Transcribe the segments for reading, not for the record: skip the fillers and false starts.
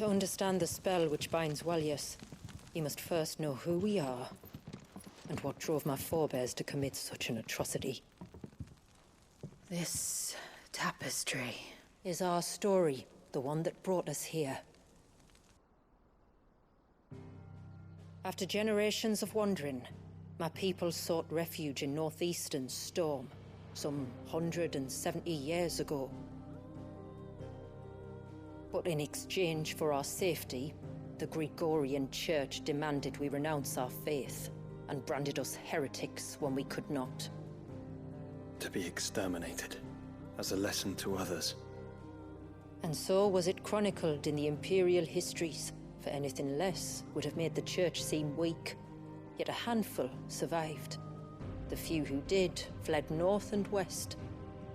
To understand the spell which binds Walius, you must first know who we are, and what drove my forebears to commit such an atrocity. This tapestry is our story, the one that brought us here. After generations of wandering, my people sought refuge in northeastern Storm, some 170 years ago. But in exchange for our safety, the Gregorian Church demanded we renounce our faith, and branded us heretics when we could not. To be exterminated, as a lesson to others. And so was it chronicled in the imperial histories, for anything less would have made the Church seem weak. Yet a handful survived. The few who did fled north and west,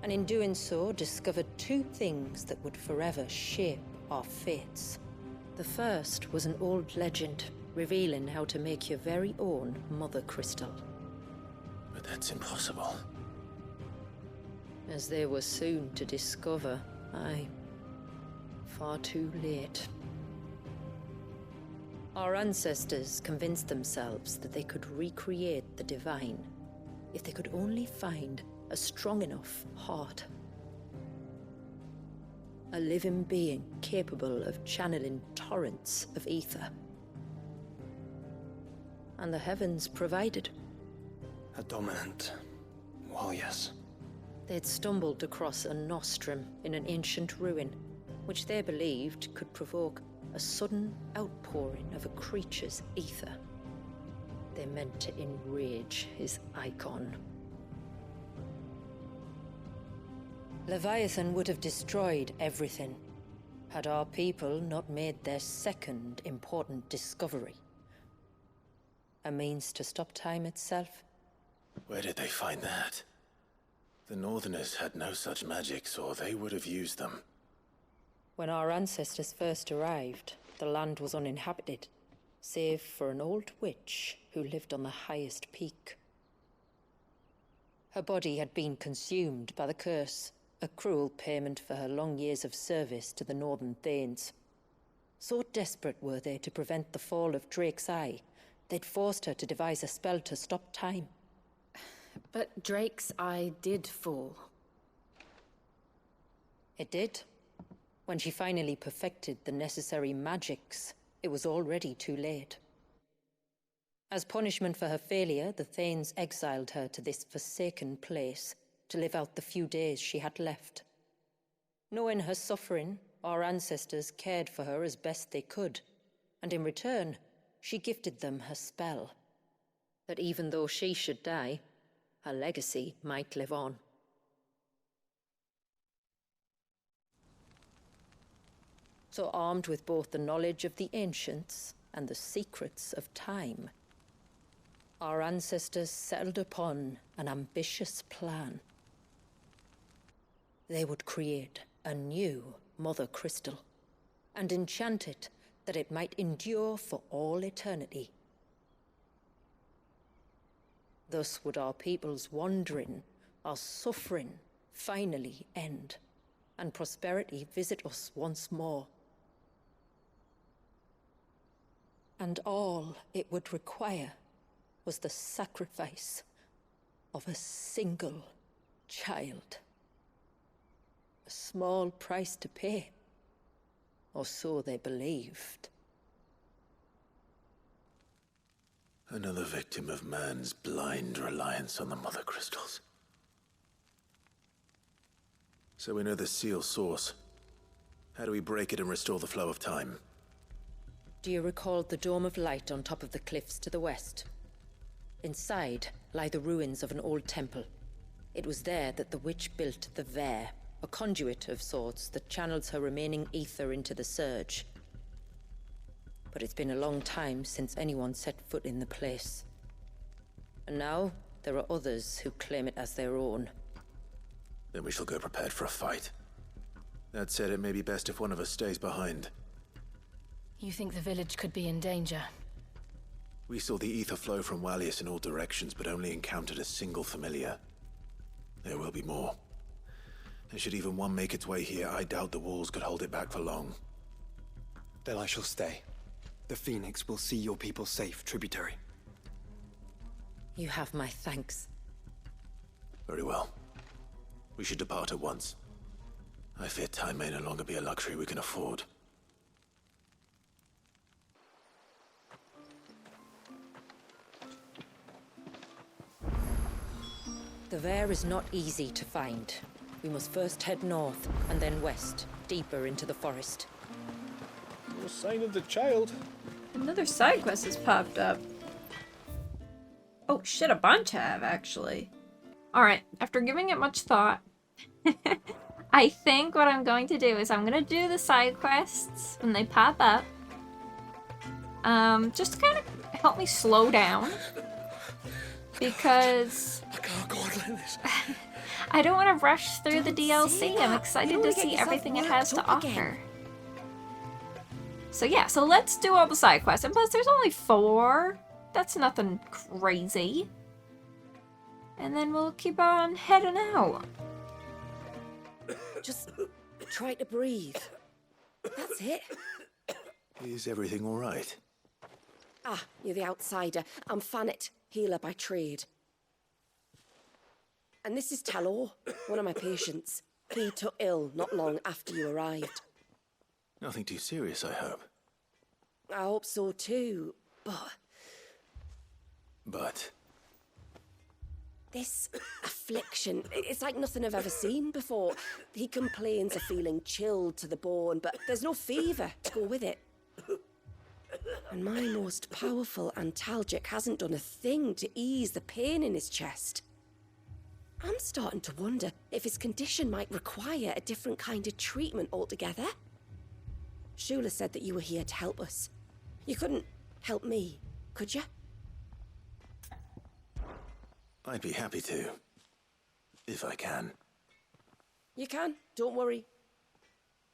and in doing so discovered two things that would forever shape our fates. The first was an old legend, revealing how to make your very own Mother Crystal. But that's impossible. As they were soon to discover, aye, far too late. Our ancestors convinced themselves that they could recreate the divine if they could only find a strong enough heart. A living being capable of channeling torrents of ether. And the heavens provided. A dominant Walius. They'd stumbled across a nostrum in an ancient ruin, which they believed could provoke a sudden outpouring of a creature's ether. They meant to enrage his icon. Leviathan would have destroyed everything, had our people not made their second important discovery. A means to stop time itself. Where did they find that? The Northerners had no such magics, or they would have used them. When our ancestors first arrived, the land was uninhabited, save for an old witch who lived on the highest peak. Her body had been consumed by the curse, a cruel payment for her long years of service to the Northern Thanes. So desperate were they to prevent the fall of Drake's Eye, they'd forced her to devise a spell to stop time. But Drake's Eye did fall. It did. When she finally perfected the necessary magics, it was already too late. As punishment for her failure, the Thanes exiled her to this forsaken place to live out the few days she had left. Knowing her suffering, our ancestors cared for her as best they could, and in return, she gifted them her spell. That even though she should die, her legacy might live on. So armed with both the knowledge of the ancients and the secrets of time, our ancestors settled upon an ambitious plan. They would create a new Mother Crystal and enchant it that it might endure for all eternity. Thus would our people's wandering, our suffering, finally end, and prosperity visit us once more. And all it would require was the sacrifice of a single child. A small price to pay, or so they believed. Another victim of man's blind reliance on the Mother Crystals. So we know the seal's source. How do we break it and restore the flow of time? Do you recall the dome of light on top of the cliffs to the west? Inside lie the ruins of an old temple. It was there that the witch built the Aire, a conduit of sorts that channels her remaining ether into the surge. But it's been a long time since anyone set foot in the place. And now, there are others who claim it as their own. Then we shall go prepared for a fight. That said, it may be best if one of us stays behind. You think the village could be in danger? We saw the ether flow from Walius in all directions, but only encountered a single familiar. There will be more. And should even one make its way here, I doubt the walls could hold it back for long. Then I shall stay. The Phoenix will see your people safe, tributary. You have my thanks. Very well. We should depart at once. I fear time may no longer be a luxury we can afford. The Aire is not easy to find. We must first head north, and then west, deeper into the forest. No sign of the child. Another side quest has popped up. Oh shit, a bunch have, actually. Alright, after giving it much thought, I think what I'm going to do is I'm going to do the side quests when they pop up. Just to kind of help me slow down. Because I can't go on like this. I don't want to rush through the DLC. I'm excited to see everything it has to offer. So yeah, so let's do all the side quests. And plus there's only 4. That's nothing crazy. And then we'll keep on heading out. Just try to breathe. That's it. Is everything all right? Ah, you're the outsider. I'm Fannet, healer by trade. And this is Talor, one of my patients. He took ill not long after you arrived. Nothing too serious, I hope. I hope so too, But this affliction, it's like nothing I've ever seen before. He complains of feeling chilled to the bone, but there's no fever to go with it. And my most powerful antalgic hasn't done a thing to ease the pain in his chest. I'm starting to wonder if his condition might require a different kind of treatment altogether. Shula said that you were here to help us. You couldn't help me, could you? I'd be happy to. If I can. You can, don't worry.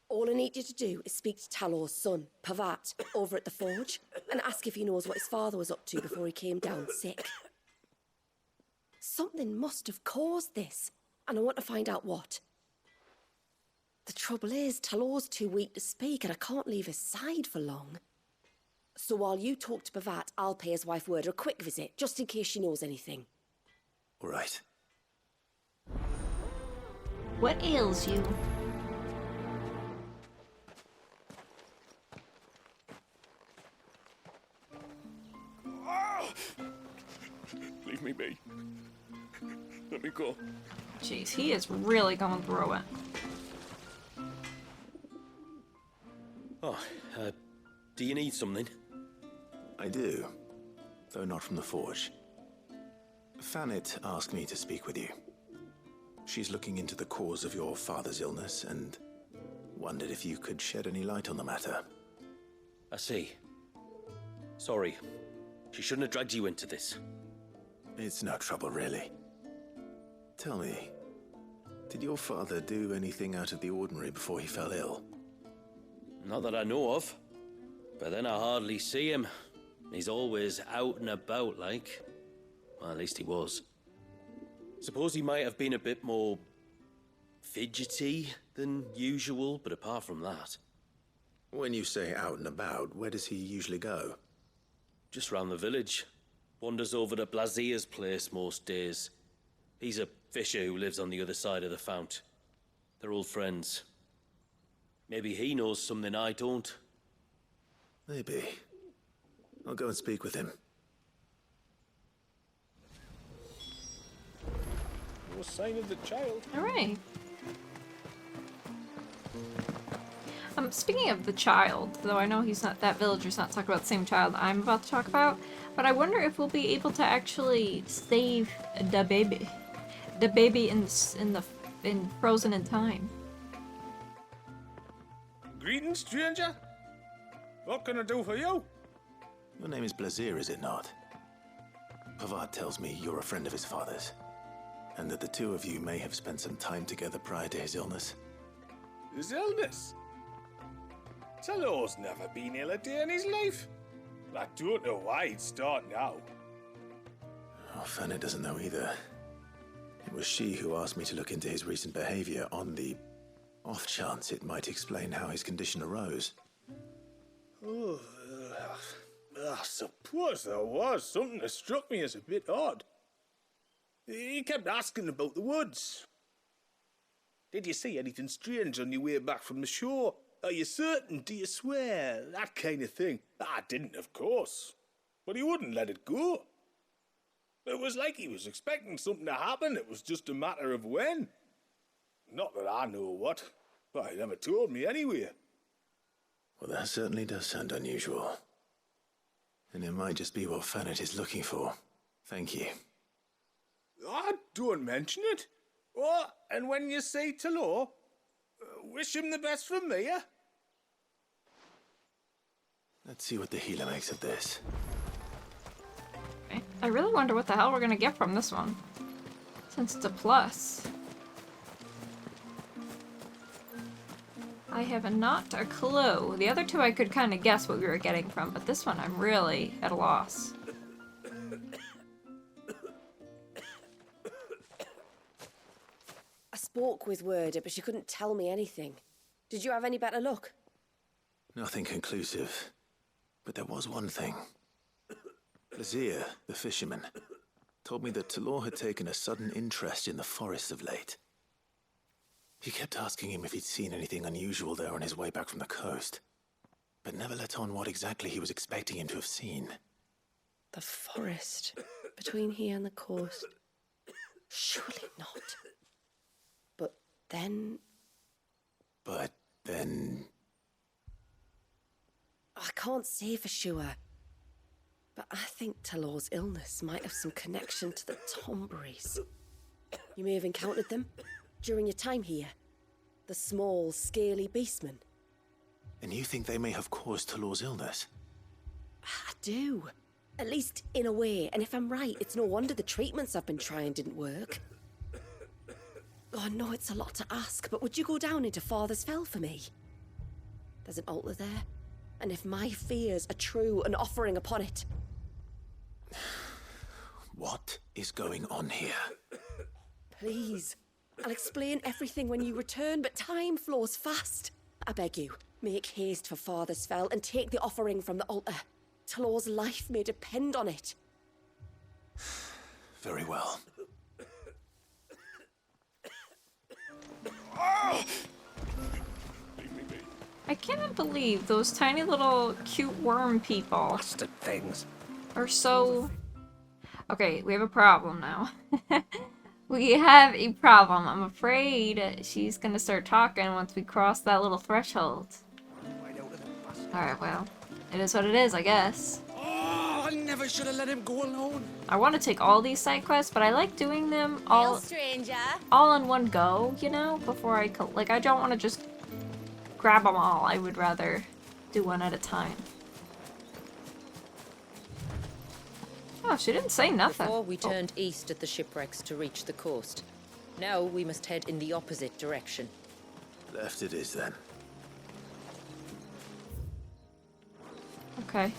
All I need you to do is speak to Talor's son, Pavat, over at the forge, and ask if he knows what his father was up to before he came down sick. Something must have caused this, and I want to find out what. The trouble is, Talor's too weak to speak, and I can't leave his side for long. So while you talk to Pavat, I'll pay his wife word a quick visit, just in case she knows anything. All right. What ails you? Leave me be. Let me go. Jeez, he is really going through it. Oh, do you need something? I do. Though not from the forge. Fannet asked me to speak with you. She's looking into the cause of your father's illness and wondered if you could shed any light on the matter. I see. Sorry. She shouldn't have dragged you into this. It's no trouble, really. Tell me, did your father do anything out of the ordinary before he fell ill? Not that I know of. But then I hardly see him. He's always out and about, like. Well, at least he was. Suppose he might have been a bit more fidgety than usual, but apart from that... When you say out and about, where does he usually go? Just round the village. Wanders over to Blazier's place most days. He's a fisher who lives on the other side of the fount. They're old friends. Maybe he knows something I don't. Maybe. I'll go and speak with him. No sign of the child. Alright. Speaking of the child, though I know he's not, that villager's not talking about the same child I'm about to talk about, but I wonder if we'll be able to actually save the baby. The baby in frozen in time. Greetings, stranger. What can I do for you? Your name is Blazier, is it not? Pavat tells me you're a friend of his father's, and that the two of you may have spent some time together prior to his illness. His illness? Talor's never been ill a day in his life. I don't know why he'd start now. Oh, Fanny doesn't know either. It was she who asked me to look into his recent behavior on the off chance it might explain how his condition arose. Oh, I suppose there was something that struck me as a bit odd. He kept asking about the woods. Did you see anything strange on your way back from the shore? Are you certain? Do you swear? That kind of thing. I didn't, of course. But he wouldn't let it go. It was like he was expecting something to happen. It was just a matter of when. Not that I know what. But he never told me anyway. Well, that certainly does sound unusual. And it might just be what Fanet is looking for. Thank you. Don't mention it. Oh, and when you say Talor, wish him the best from me, eh? Let's see what the healer makes of this. Okay. I really wonder what the hell we're gonna get from this one. Since it's a plus. I have not a clue. The other two I could kind of guess what we were getting from, but this one I'm really at a loss. I spoke with Werder, but she couldn't tell me anything. Did you have any better luck? Nothing conclusive. But there was one thing. Lazir, the fisherman, told me that Talor had taken a sudden interest in the forest of late. He kept asking him if he'd seen anything unusual there on his way back from the coast, but never let on what exactly he was expecting him to have seen. The forest between here and the coast. Surely not. But then... I can't say for sure. But I think Talor's illness might have some connection to the Tomberries. You may have encountered them during your time here. The small, scaly beastmen. And you think they may have caused Talor's illness? I do. At least in a way. And if I'm right, it's no wonder the treatments I've been trying didn't work. Oh, I know it's a lot to ask, but would you go down into Father's Fell for me? There's an altar there. And if my fears are true, an offering upon it. What is going on here? Please. I'll explain everything when you return, but time flows fast. I beg you, make haste for Father's Fell and take the offering from the altar. Talor's life may depend on it. Very well. I cannot believe those tiny little cute worm people Bastard things. are so... Okay, we have a problem now. We have a problem. I'm afraid she's gonna start talking once we cross that little threshold. Alright, well, it is what it is, I guess. Oh, I never should have let him go alone. I want to take all these side quests, but I like doing them all in one go, you know, before I like I don't want to just grab them all. I would rather do one at a time. Oh, she didn't say nothing. Before we turned east at the shipwrecks to reach the coast. Now we must head in the opposite direction. Left it is then. Okay.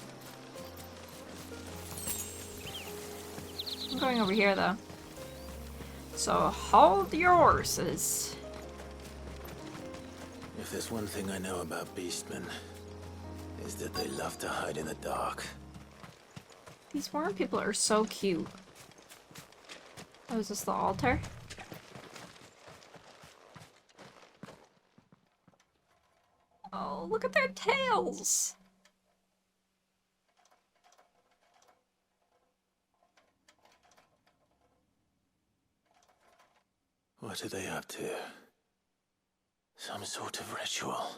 I'm going over here though. So hold your horses. If there's one thing I know about beastmen, is that they love to hide in the dark. These worm people are so cute. Oh, is this the altar? Oh, look at their tails! What are they up to? Some sort of ritual.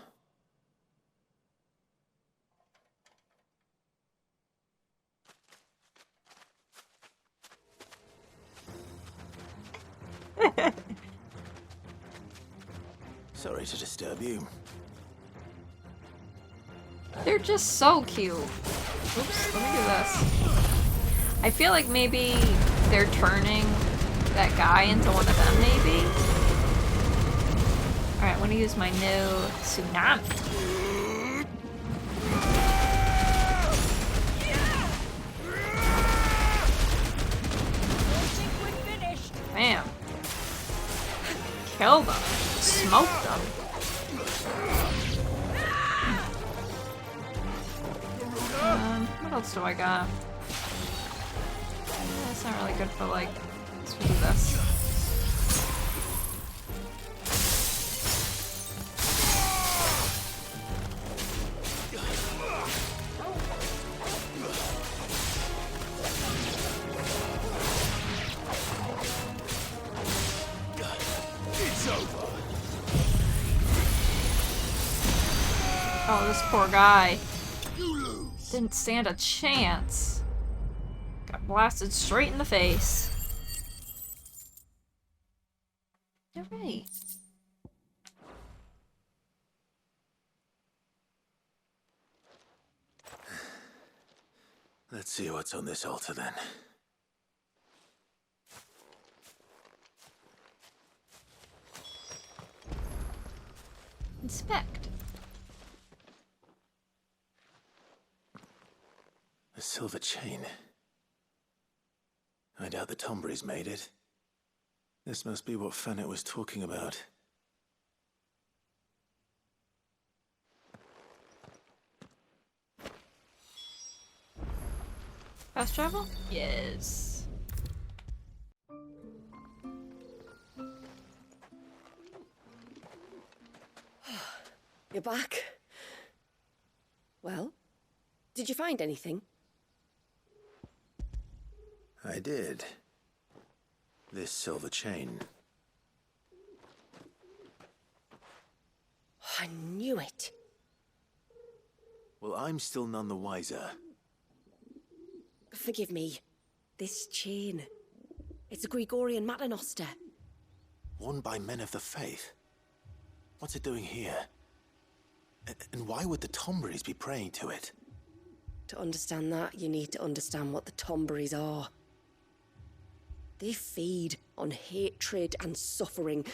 Sorry to disturb you. They're just so cute. Oops, let me do this. I feel like maybe they're turning that guy into one of them, maybe? Alright, I'm gonna use my new tsunami. Bam. Kill them. Smoke them. What else do I got? That's not really good for, like, let's do this. Oh, this poor guy. Didn't stand a chance. Got blasted straight in the face. Alright. Let's see what's on this altar then. Inspect. A silver chain. I doubt the Tombries made it. This must be what Fanet was talking about. Fast travel? Yes. You're back. Well, did you find anything? I did. This silver chain. I knew it. Well, I'm still none the wiser. Forgive me. This chain. It's a Gregorian Maternoster. Worn by men of the faith. What's it doing here? And why would the Tombries be praying to it? To understand that, you need to understand what the Tombries are. They feed on hatred and suffering.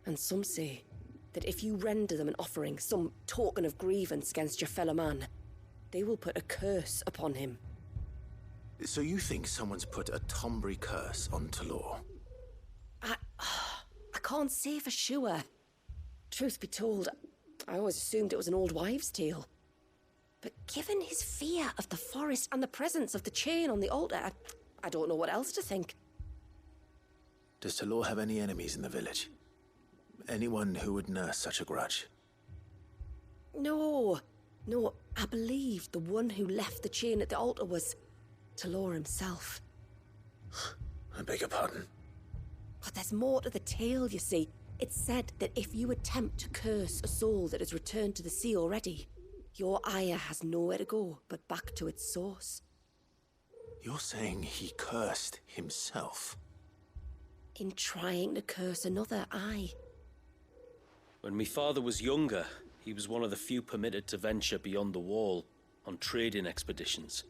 And some say that if you render them an offering, some token of grievance against your fellow man, they will put a curse upon him. So you think someone's put a Tombry curse on Talor? I can't say for sure. Truth be told, I always assumed it was an old wives' tale. But given his fear of the forest and the presence of the chain on the altar, I don't know what else to think. Does Talor have any enemies in the village? Anyone who would nurse such a grudge? No, I believe the one who left the chain at the altar was Talor himself. I beg your pardon? But there's more to the tale, you see. It's said that if you attempt to curse a soul that has returned to the sea already, your Aire has nowhere to go but back to its source. You're saying he cursed himself? In trying to curse another, aye. When my father was younger, he was one of the few permitted to venture beyond the wall on trading expeditions.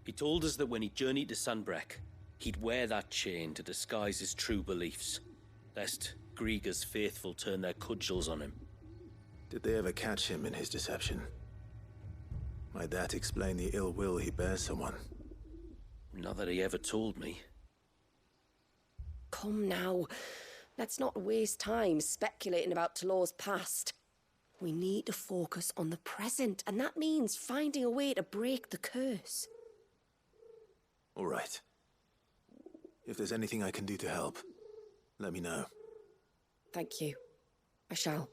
He told us that when he journeyed to Sanbreque, he'd wear that chain to disguise his true beliefs, lest Griega's faithful turn their cudgels on him. Did they ever catch him in his deception? Might that explain the ill will he bears someone? Not that he ever told me. Come now, let's not waste time speculating about Talor's past. We need to focus on the present, and that means finding a way to break the curse. All right. If there's anything I can do to help, let me know. Thank you. I shall.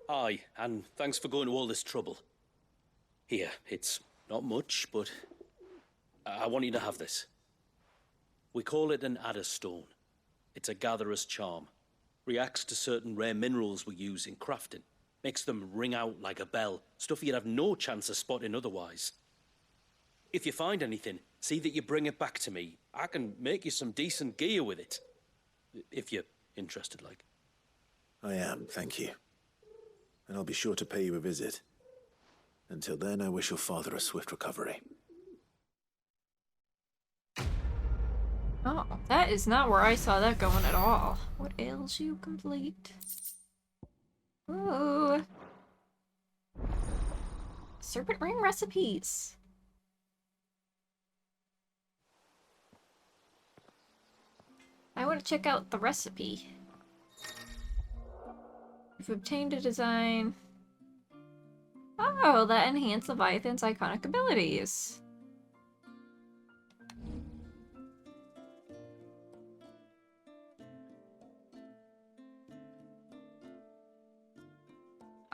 Aye, and thanks for going to all this trouble. Here, it's not much, but I want you to have this. We call it an Adder Stone. It's a gatherer's charm. Reacts to certain rare minerals we use in crafting. Makes them ring out like a bell, stuff you'd have no chance of spotting otherwise. If you find anything, see that you bring it back to me. I can make you some decent gear with it. If you're interested, like. I am, thank you. And I'll be sure to pay you a visit. Until then, I wish your father a swift recovery. Oh, that is not where I saw that going at all. What ails you, complete? Ooh. Serpent ring recipes. I want to check out the recipe. You've obtained a design. Oh, that enhanced Leviathan's iconic abilities.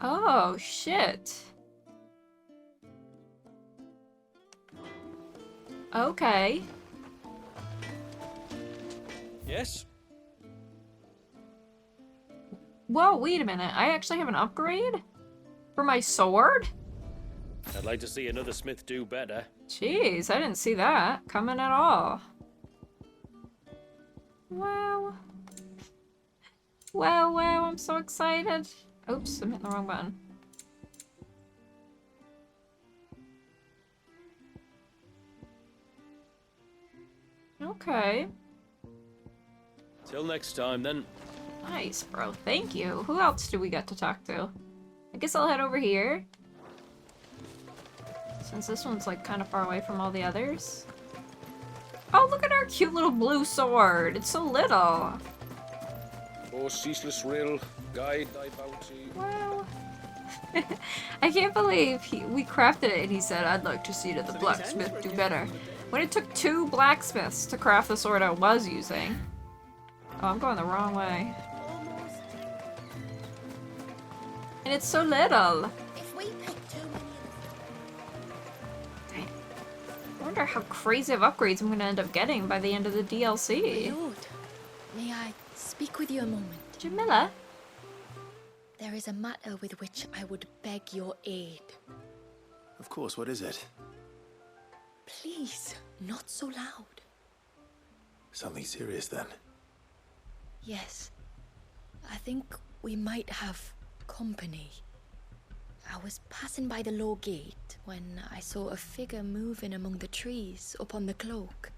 Oh, shit. Okay. Yes? Whoa, wait a minute. I actually have an upgrade? For my sword? I'd like to see another smith do better. Jeez, I didn't see that coming at all. Wow. Wow, I'm so excited. Oops, I'm hitting the wrong button. Okay. Till next time, then. Nice, bro. Thank you. Who else do we get to talk to? I guess I'll head over here. Since this one's like kind of far away from all the others. Oh, look at our cute little blue sword. It's so little. Oh, ceaseless rill, guide thy bounty. Wow. I can't believe we crafted it and he said, I'd like to see that the blacksmith do better. When it took 2 blacksmiths to craft the sword I was using. Oh, I'm going the wrong way. And it's so little. If we pick too many. I wonder how crazy of upgrades I'm going to end up getting by the end of the DLC. Lord, may I speak with you a moment? Jamila? There is a matter with which I would beg your aid. Of course, what is it? Please, not so loud. Something serious then. Yes, I think we might have company. I was passing by the low gate when I saw a figure moving among the trees up on the cloak.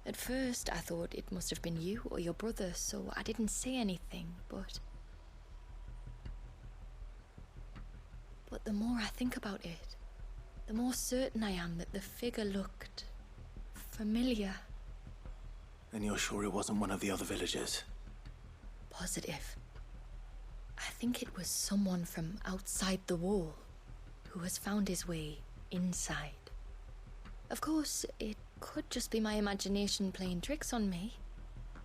At first I thought it must have been you or your brother, so I didn't say anything, but the more I think about it, the more certain I am that the figure looked familiar. And you're sure it wasn't one of the other villagers? Positive. I think it was someone from outside the wall who has found his way inside. Of course, it could just be my imagination playing tricks on me.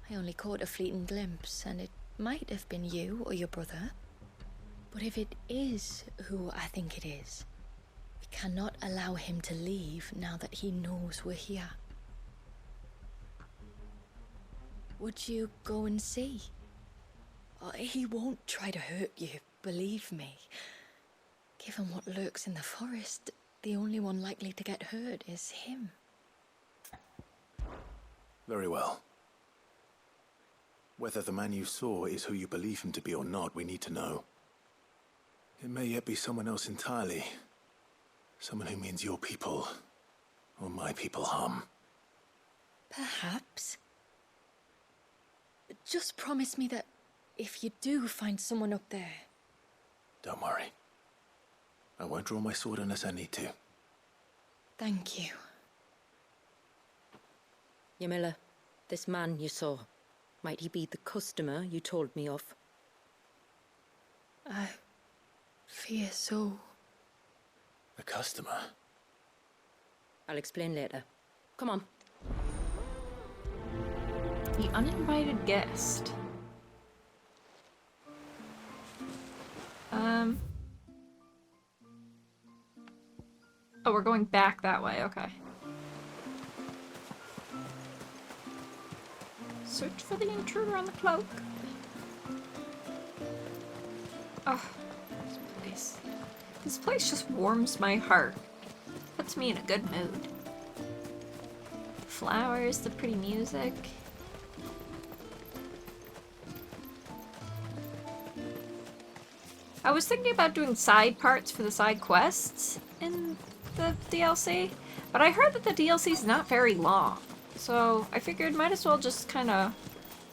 I only caught a fleeting glimpse, and it might have been you or your brother. But if it is who I think it is, we cannot allow him to leave now that he knows we're here. Would you go and see? He won't try to hurt you, believe me. Given what lurks in the forest, the only one likely to get hurt is him. Very well. Whether the man you saw is who you believe him to be or not, we need to know. It may yet be someone else entirely. Someone who means your people, or my people, harm. Perhaps. Just promise me that if you do find someone up there... Don't worry. I won't draw my sword unless I need to. Thank you. Jamila, this man you saw, might he be the customer you told me of? I fear so. The customer? I'll explain later. Come on. The uninvited guest. Oh, we're going back that way, okay. Search for the intruder on the cloak. Oh, this place. This place just warms my heart. Puts me in a good mood. The flowers, the pretty music. I was thinking about doing side parts for the side quests in the DLC, but I heard that the DLC is not very long, so I figured might as well just kind of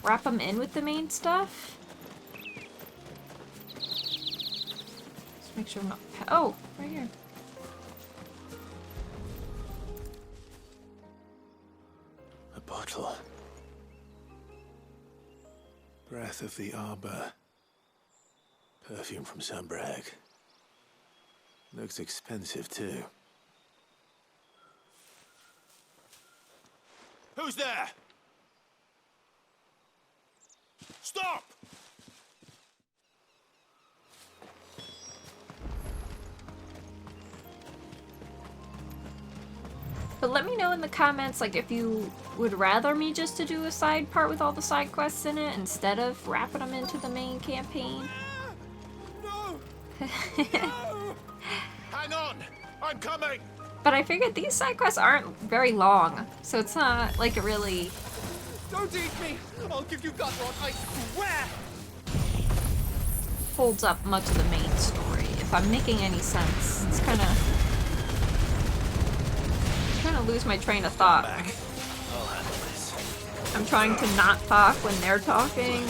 wrap them in with the main stuff. Just make sure I'm not... Oh, right here. A bottle. Breath of the arbor. Perfume from Sambrag. Looks expensive, too. Who's there? Stop! But let me know in the comments, like, if you would rather me just to do a side part with all the side quests in it instead of wrapping them into the main campaign. No! No! Hang on! I'm coming! But I figured these side quests aren't very long, so it's not like it really... Don't eat me! I'll give you gut rot, I swear! holds up much of the main story, if I'm making any sense. It's kind of lose my train of thought. I'll handle this. I'm trying to not talk when they're talking,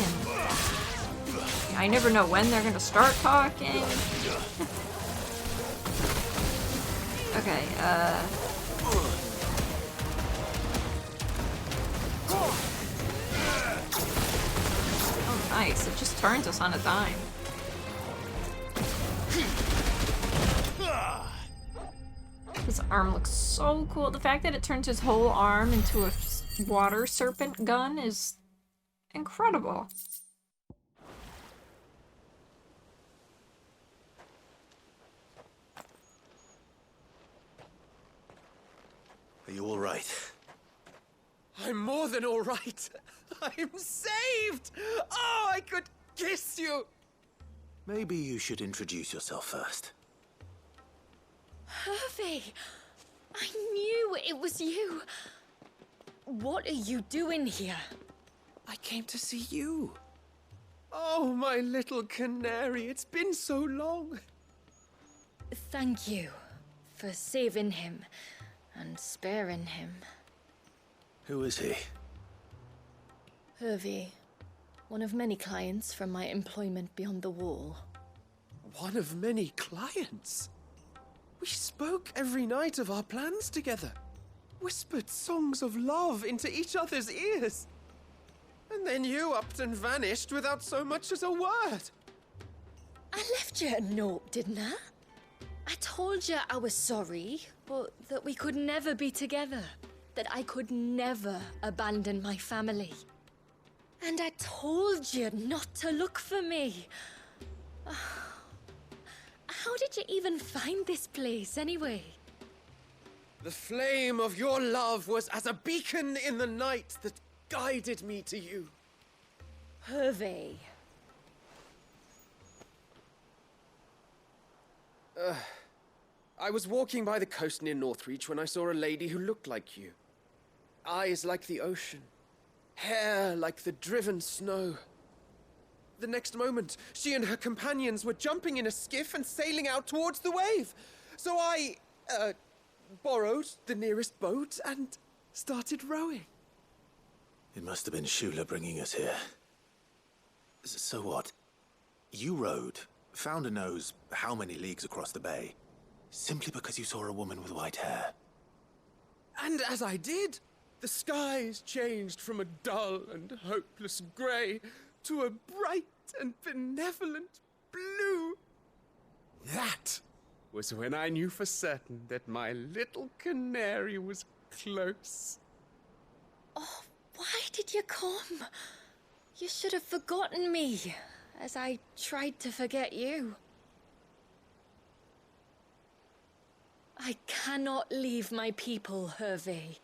and I never know when they're gonna start talking. Okay, oh nice, it just turns us on a dime. His arm looks so cool. The fact that it turns his whole arm into a water serpent gun is incredible. Are you all right? I'm more than all right. I'm saved! Oh, I could kiss you! Maybe you should introduce yourself first. Hervey! I knew it was you! What are you doing here? I came to see you. Oh, my little canary, it's been so long. Thank you for saving him and sparing him. Who is he? Hervey, one of many clients from my employment beyond the wall. One of many clients? We spoke every night of our plans together. Whispered songs of love into each other's ears. And then you upped and vanished without so much as a word. I left you a note, didn't I? I told you I was sorry, but that we could never be together. That I could never abandon my family. And I told you not to look for me. How did you even find this place, anyway? The flame of your love was as a beacon in the night that guided me to you. Hervey. I was walking by the coast near Northreach when I saw a lady who looked like you. Eyes like the ocean. Hair like the driven snow. The next moment, she and her companions were jumping in a skiff and sailing out towards the wave. So I, borrowed the nearest boat and started rowing. It must have been Shula bringing us here. So what? You rowed, found a nose how many leagues across the bay, simply because you saw a woman with white hair. And as I did, the skies changed from a dull and hopeless grey to a bright and benevolent blue. That was when I knew for certain that my little canary was close. Oh, why did you come? You should have forgotten me, as I tried to forget you. I cannot leave my people, Hervey.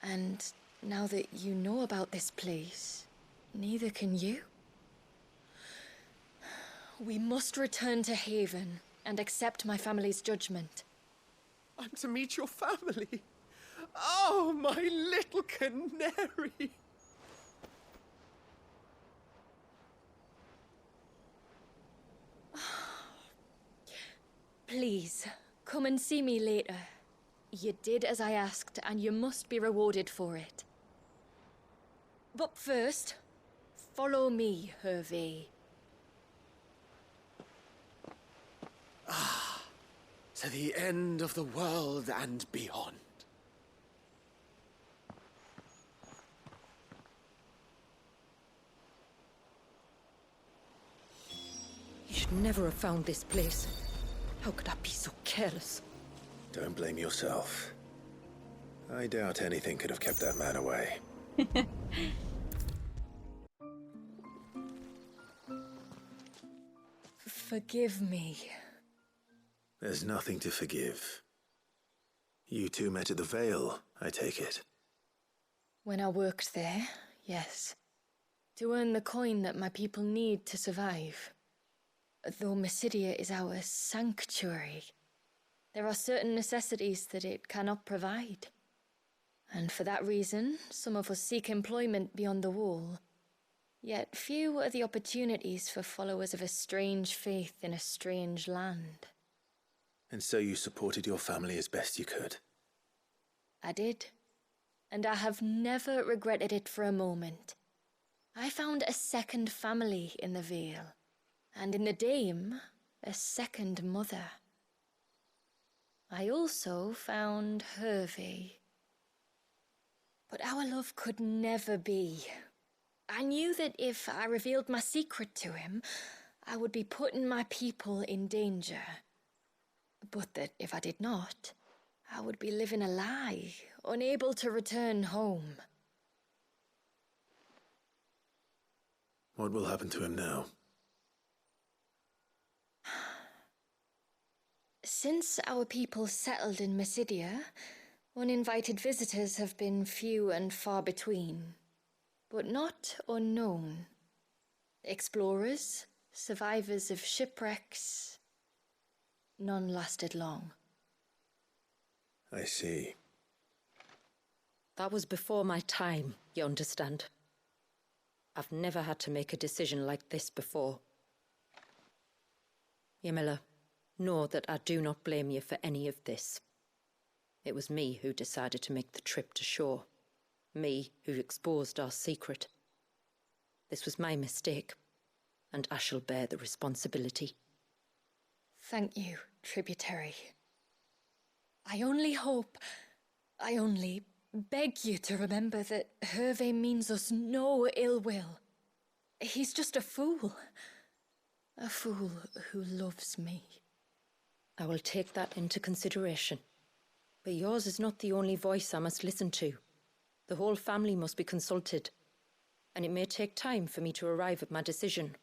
And now that you know about this place, neither can you. We must return to Haven and accept my family's judgment. I'm to meet your family. Oh, my little canary. Please, come and see me later. You did as I asked, and you must be rewarded for it. But first, follow me, Hervey. To the end of the world and beyond. You should never have found this place. How could I be so careless? Don't blame yourself. I doubt anything could have kept that man away. Forgive me. There's nothing to forgive. You two met at the Vale, I take it. When I worked there, yes. To earn the coin that my people need to survive. Though Mysidia is our sanctuary, there are certain necessities that it cannot provide. And for that reason, some of us seek employment beyond the wall. Yet few are the opportunities for followers of a strange faith in a strange land. And so you supported your family as best you could? I did. And I have never regretted it for a moment. I found a second family in the Vale. And in the Dame, a second mother. I also found Hervey. But our love could never be. I knew that if I revealed my secret to him, I would be putting my people in danger. But that if I did not, I would be living a lie, unable to return home. What will happen to him now? Since our people settled in Mysidia, uninvited visitors have been few and far between, but not unknown. Explorers, survivors of shipwrecks, none lasted long. I see. That was before my time, you understand? I've never had to make a decision like this before. Ymila, know that I do not blame you for any of this. It was me who decided to make the trip to shore. Me who exposed our secret. This was my mistake, and I shall bear the responsibility. Thank you, tributary. I only beg you to remember that Hervey means us no ill will. He's just a fool. A fool who loves me. I will take that into consideration. But yours is not the only voice I must listen to. The whole family must be consulted, and it may take time for me to arrive at my decision.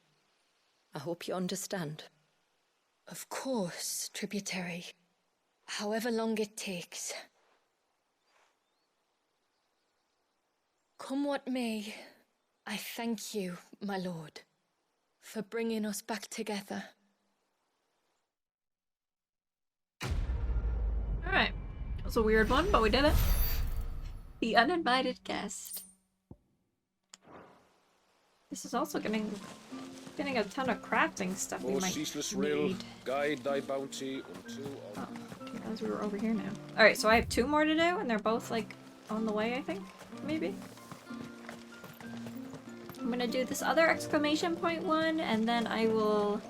I hope you understand. Of course, tributary. However long it takes. Come what may, I thank you, my lord, for bringing us back together. Alright. It was a weird one, but we did it. The uninvited guest. This is also getting a ton of crafting stuff we might ceaseless need. rill, guide thy bounty unto... Oh, as we were over here now. Alright, so I have 2 more to do, and they're both, like, on the way, I think? Maybe? I'm gonna do this other exclamation point one, and then I will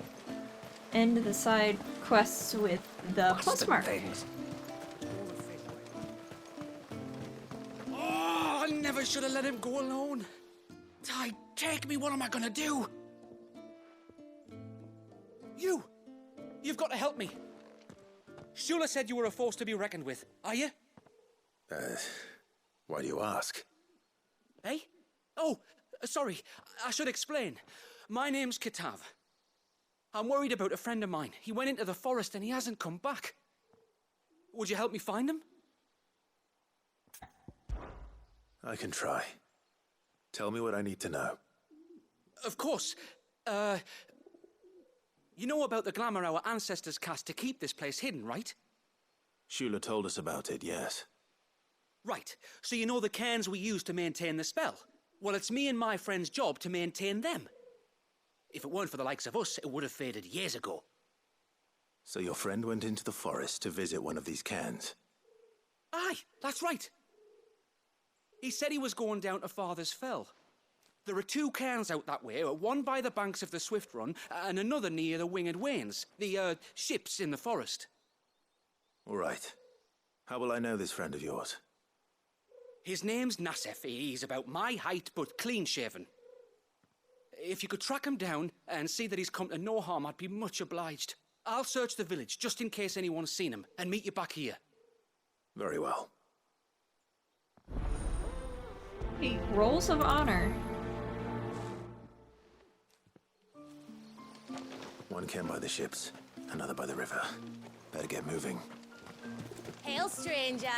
end the side quests with the postmark. Oh, I never should have let him go alone. Ty, take me, what am I gonna do? You've got to help me. Shula said you were a force to be reckoned with. Are you? Why do you ask? Eh? Oh, sorry. I should explain. My name's Kitav. I'm worried about a friend of mine. He went into the forest and he hasn't come back. Would you help me find him? I can try. Tell me what I need to know. Of course. You know about the glamour our ancestors cast to keep this place hidden, right? Shula told us about it, yes. Right. So you know the cairns we use to maintain the spell? Well, it's me and my friend's job to maintain them. If it weren't for the likes of us, it would have faded years ago. So your friend went into the forest to visit one of these cairns? Aye, that's right. He said he was going down to Father's Fell. There are 2 cairns out that way, one by the banks of the Swift Run, and another near the Winged Wains, the, ships in the forest. All right. How will I know this friend of yours? His name's Nassef. He's about my height, but clean-shaven. If you could track him down and see that he's come to no harm, I'd be much obliged. I'll search the village, just in case anyone's seen him, and meet you back here. Very well. Hey, rolls of honor. One came by the ships, another by the river. Better get moving. Hail, stranger.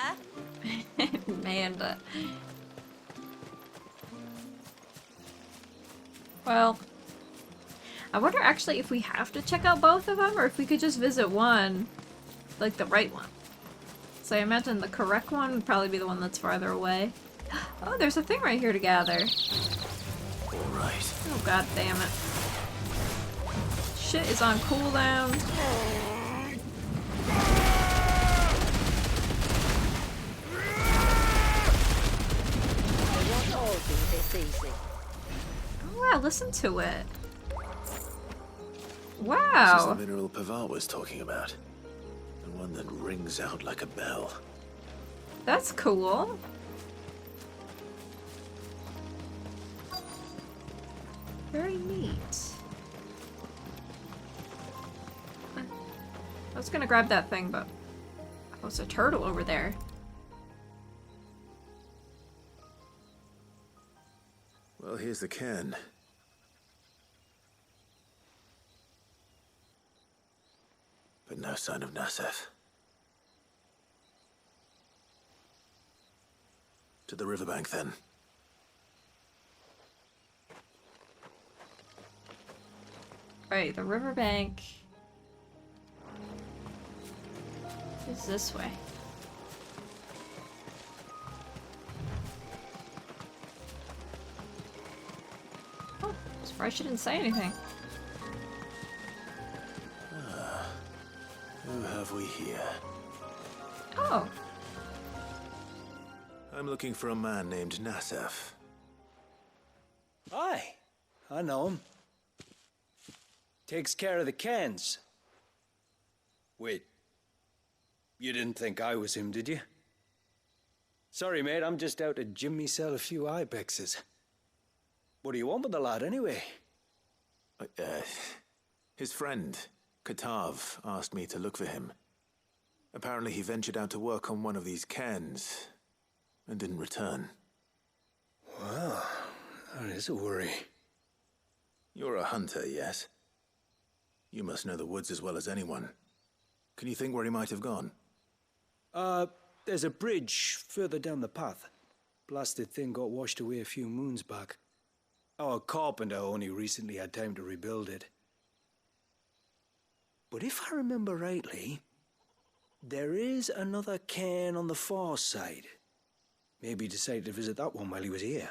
Amanda. Well, I wonder actually if we have to check out both of them or if we could just visit one, like the right one. So I imagine the correct one would probably be the one that's farther away. Oh, there's a thing right here to gather. All right. Oh, god damn it. Shit is on cooldown. They won't all be this easy. Oh wow, listen to it. This is the Wow. mineral Pavar was talking about. The one that rings out like a bell. That's cool. Very neat. I was gonna grab that thing, but oh, there's a turtle over there. Well, here's the cairn. But no sign of Nasef. To the riverbank, then. Right, the riverbank is this way. Oh, surprised she didn't say anything. Who have we here? Oh, I'm looking for a man named Nasef. Aye, I know him. Takes care of the cans. Wait, you didn't think I was him, did you? Sorry, mate, I'm just out to gym myself a few ibexes. What do you want with the lad, anyway? His friend, Katav, asked me to look for him. Apparently he ventured out to work on one of these cairns and didn't return. Well, that is a worry. You're a hunter, yes? You must know the woods as well as anyone. Can you think where he might have gone? There's a bridge further down the path. Blasted thing got washed away a few moons back. Our carpenter only recently had time to rebuild it. But if I remember rightly, there is another cairn on the far side. Maybe he decided to visit that one while he was here.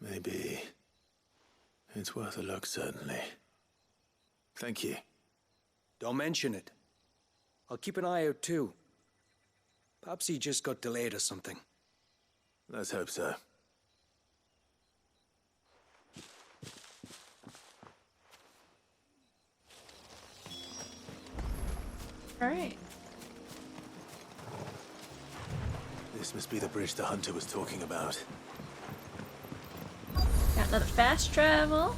Maybe. It's worth a look, certainly. Thank you. Don't mention it. I'll keep an eye out too. Perhaps he just got delayed or something. Let's hope so. alright. This must be the bridge the hunter was talking about. Got another fast travel.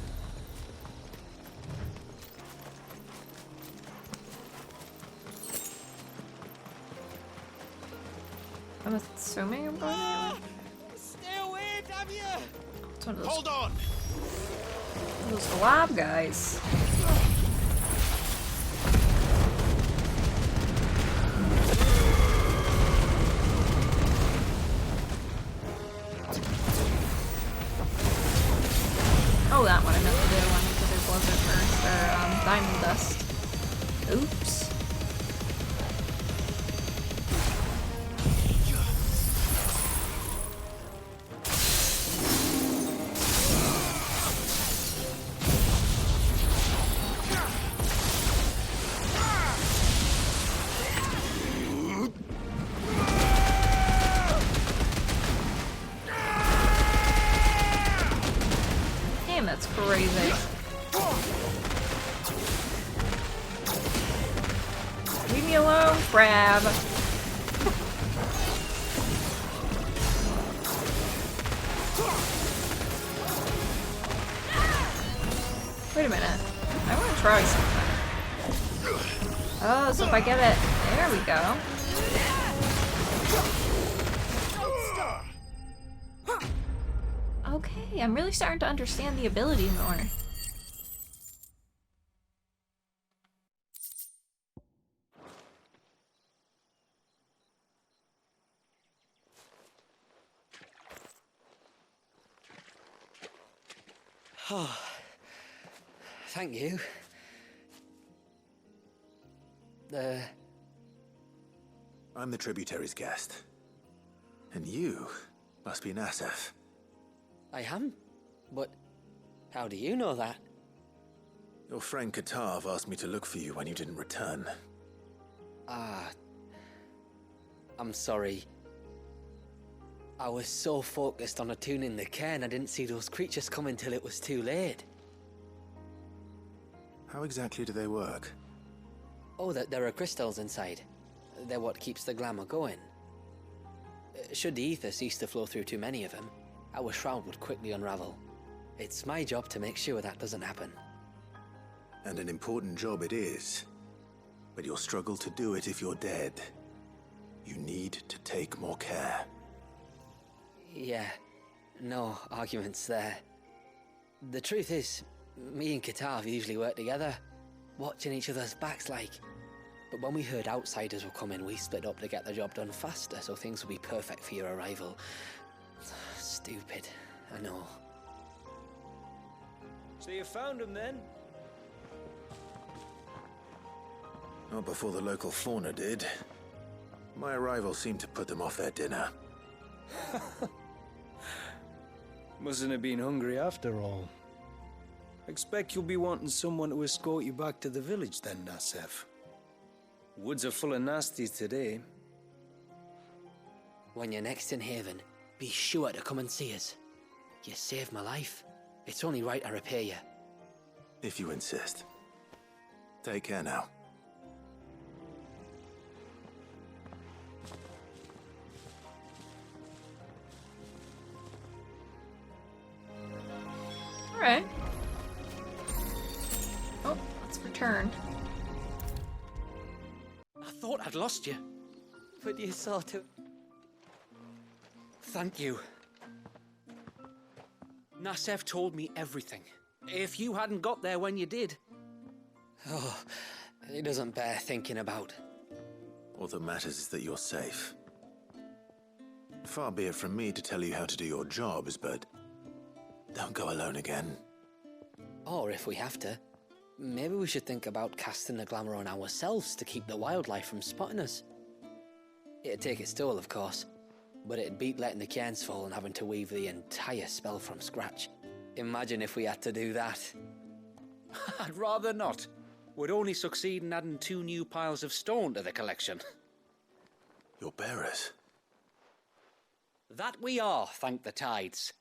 I'm assuming I'm going that way. Stay away, damn you! It's one of those, Hold on! those glob guys. Oh, that one I meant to do. I meant to do blizzard first, or diamond dust. Oops. Damn, that's crazy. Leave me alone, crab. Wait a minute. I want to try something. Oh, so if I get it... There we go. Okay, I'm really starting to understand the ability more. Oh, thank you. I'm the tributary's guest. And you must be Nassef. I am? But how do you know that? Your friend Katav asked me to look for you when you didn't return. Ah, I'm sorry. I was so focused on attuning the cairn, I didn't see those creatures coming till it was too late. How exactly do they work? Oh, there are crystals inside. They're what keeps the glamour going. Should the ether cease to flow through too many of them, our shroud would quickly unravel. It's my job to make sure that doesn't happen. And an important job it is. But you'll struggle to do it if you're dead. You need to take more care. Yeah, no arguments there. The truth is, me and Katav usually work together, watching each other's backs like. But when we heard outsiders were coming, we split up to get the job done faster, so things would be perfect for your arrival. Stupid, I know. So you found him then? Not before the local fauna did. My arrival seemed to put them off their dinner. Mustn't have been hungry after all. Expect you'll be wanting someone to escort you back to the village then, Nassef. Woods are full of nasties today. When you're next in Haven, be sure to come and see us. You saved my life. It's only right I repay you. If you insist. Take care now. Alright. Oh, let's return. I thought I'd lost you. But you sort of... Thank you. Nassef told me everything. If you hadn't got there when you did... Oh, it doesn't bear thinking about. All that matters is that you're safe. Far be it from me to tell you how to do your jobs, but don't go alone again. Or if we have to, maybe we should think about casting the glamour on ourselves to keep the wildlife from spotting us. It'd take its toll, of course, but it'd beat letting the cairns fall and having to weave the entire spell from scratch. Imagine if we had to do that. I'd rather not. Would only succeed in adding 2 new piles of stone to the collection. Your bearers? That we are, thank the tides.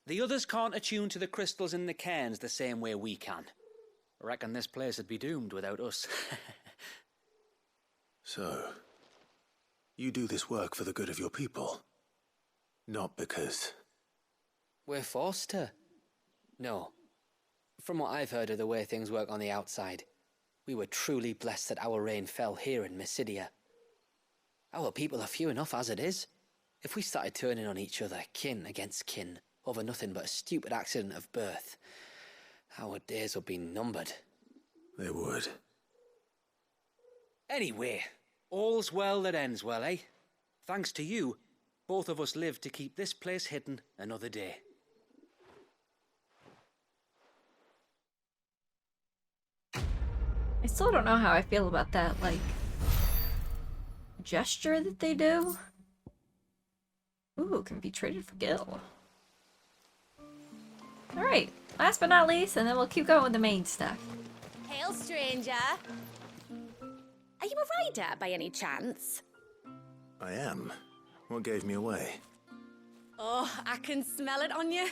The others can't attune to the crystals in the cairns the same way we can. I reckon this place would be doomed without us. So, you do this work for the good of your people? Not because... We're forced to. No. From what I've heard of the way things work on the outside, we were truly blessed that our rain fell here in Mysidia. Our people are few enough as it is. If we started turning on each other, kin against kin, over nothing but a stupid accident of birth, our days would be numbered. They would. Anyway, all's well that ends well, eh? Thanks to you, both of us lived to keep this place hidden another day. I still don't know how I feel about that, like, gesture that they do. Ooh, can be traded for gil. Alright, last but not least, and then we'll keep going with the main stuff. Hail, stranger. Are you a rider by any chance? I am. What gave me away? Oh, I can smell it on you.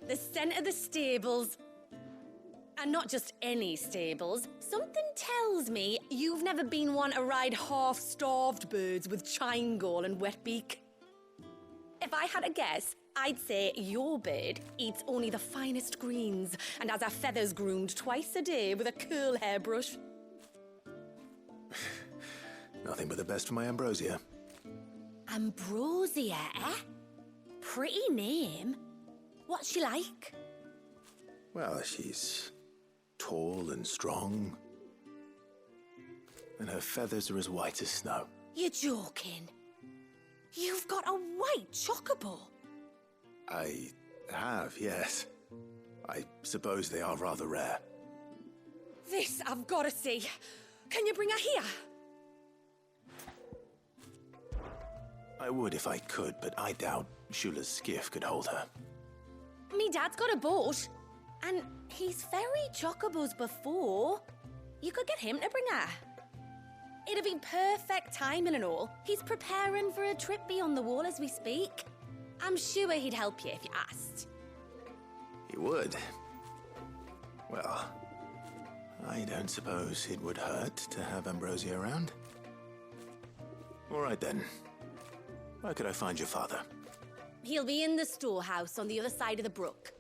The scent of the stables. And not just any stables. Something tells me you've never been one to ride half-starved birds with chine gall and wet beak. If I had a guess, I'd say your bird eats only the finest greens and has her feathers groomed twice a day with a curl hairbrush. Nothing but the best for my Ambrosia. Ambrosia, eh? Pretty name. What's she like? Well, she's tall and strong. And her feathers are as white as snow. You're joking. You've got a white chocobo. I have, yes. I suppose they are rather rare. This I've got to see. Can you bring her here? I would if I could, but I doubt Shula's skiff could hold her. Me dad's got a boat. And he's ferried chocobos before. You could get him to bring her. It'd be perfect timing and all. He's preparing for a trip beyond the wall as we speak. I'm sure he'd help you if you asked. He would. Well, I don't suppose it would hurt to have Ambrosia around. All right then. Where could I find your father? He'll be in the storehouse on the other side of the brook.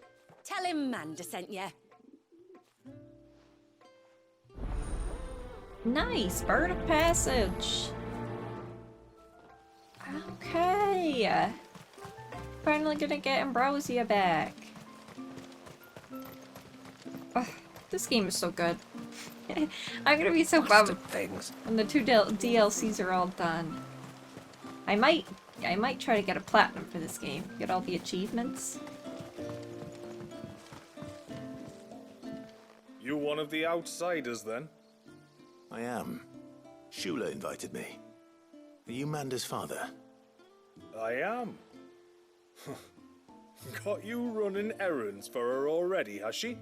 Tell him Manda sent you. Nice, bird of passage. Okay. Finally gonna get Ambrosia back. Ugh, this game is so good. I'm gonna be so bummed when the 2 DLCs are all done. I might try to get a platinum for this game. Get all the achievements. You one of the outsiders, then? I am. Shula invited me. Are you Manda's father? I am. Got you running errands for her already, has she?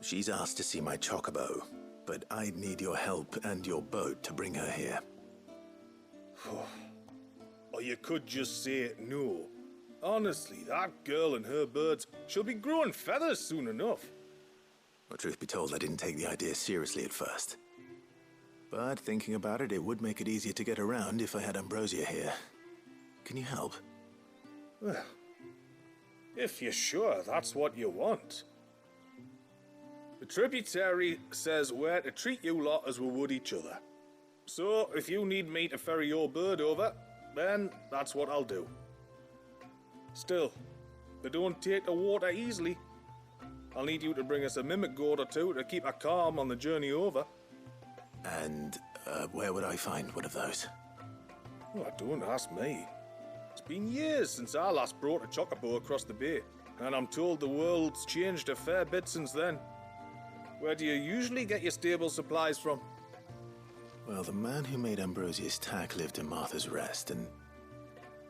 She's asked to see my chocobo, but I'd need your help and your boat to bring her here. Or you could just say no. Honestly, that girl and her birds, she'll be growing feathers soon enough. Well, truth be told, I didn't take the idea seriously at first. But thinking about it, it would make it easier to get around if I had Ambrosia here. Can you help? Well, if you're sure that's what you want. The tributary says we're to treat you lot as we would each other. So, if you need me to ferry your bird over, then that's what I'll do. Still, they don't take the water easily. I'll need you to bring us a mimic gourd or two to keep her calm on the journey over. And where would I find one of those? Oh, don't ask me. It's been years since I last brought a chocobo across the bay, and I'm told the world's changed a fair bit since then. Where do you usually get your stable supplies from? Well, the man who made Ambrosia's tack lived in Martha's Rest, and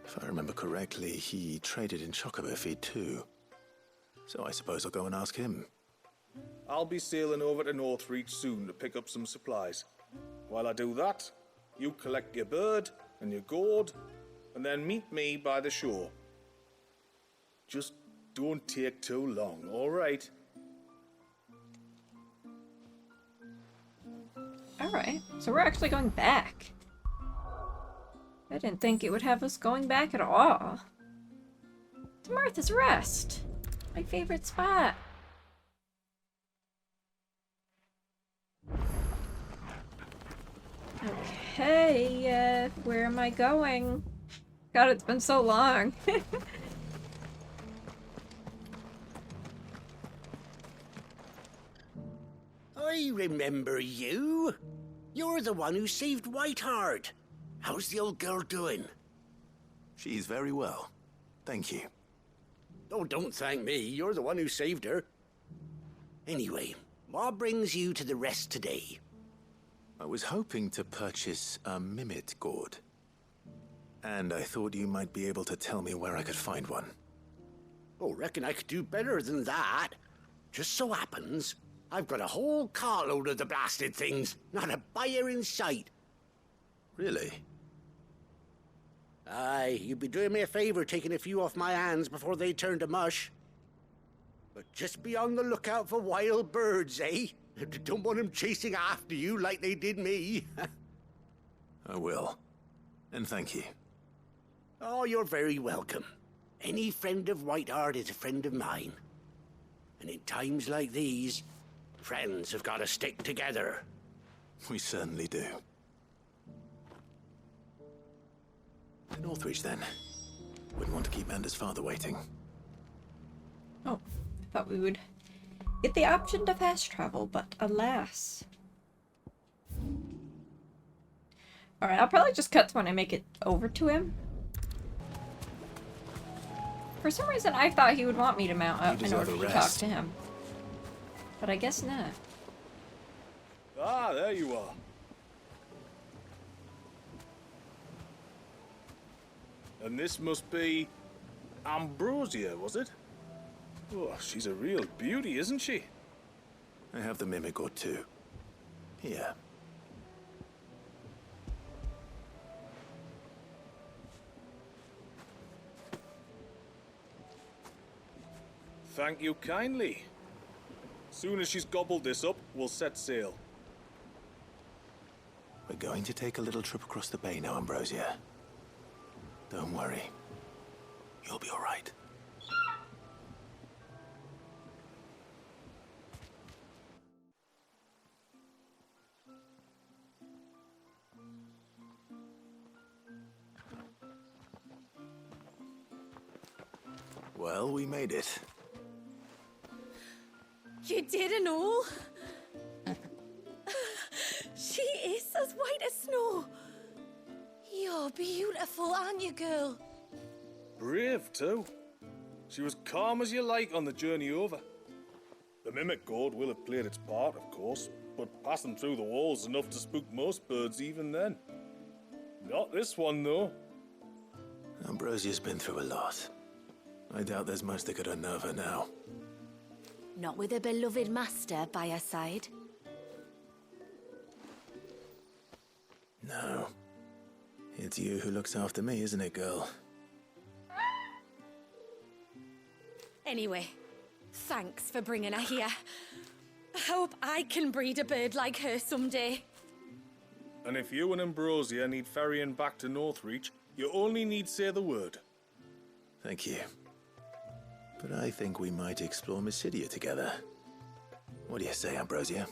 if I remember correctly, he traded in chocobo feed too. So I suppose I'll go and ask him. I'll be sailing over to Northreach soon to pick up some supplies. While I do that, you collect your bird and your gourd, and then meet me by the shore. Just don't take too long, all right? Alright, so we're actually going back. I didn't think it would have us going back at all. To Martha's Rest. My favorite spot. Okay, where am I going? God, it's been so long. I remember you. You're the one who saved Whiteheart. How's the old girl doing? She's very well. Thank you. Oh, don't thank me. You're the one who saved her. Anyway, what brings you to the Rest today? I was hoping to purchase a mimit gourd. And I thought you might be able to tell me where I could find one. Oh, reckon I could do better than that. Just so happens, I've got a whole carload of the blasted things. Not a buyer in sight. Really? Aye, you'd be doing me a favor taking a few off my hands before they turn to mush. But just be on the lookout for wild birds, eh? Don't want them chasing after you like they did me. I will. And thank you. Oh, you're very welcome. Any friend of Whiteheart is a friend of mine. And in times like these, friends have got to stick together. We certainly do. To Northreach, then. Wouldn't want to keep Mander's father waiting. Oh, I thought we would get the option to fast travel, but alas. Alright, I'll probably just cut to when I make it over to him. For some reason, I thought he would want me to mount up in order to talk to him. But I guess not. Ah, there you are. And this must be Ambrosia, was it? Oh, she's a real beauty, isn't she? I have the mimic or two. Here. Thank you kindly. Soon as she's gobbled this up, we'll set sail. We're going to take a little trip across the bay now, Ambrosia. Don't worry. You'll be all right. Well, we made it. You did and all? She is as white as snow. You're beautiful, aren't you, girl? Brave, too. She was calm as you like on the journey over. The mimic gourd will have played its part, of course, but passing through the walls enough to spook most birds even then. Not this one, though. Ambrosia's been through a lot. I doubt there's much that could unnerve her now. Not with a beloved master by her side. No. It's you who looks after me, isn't it, girl? Anyway, thanks for bringing her here. I hope I can breed a bird like her someday. And if you and Ambrosia need ferrying back to Northreach, you only need say the word. Thank you. But I think we might explore Mysidia together. What do you say, Ambrosia?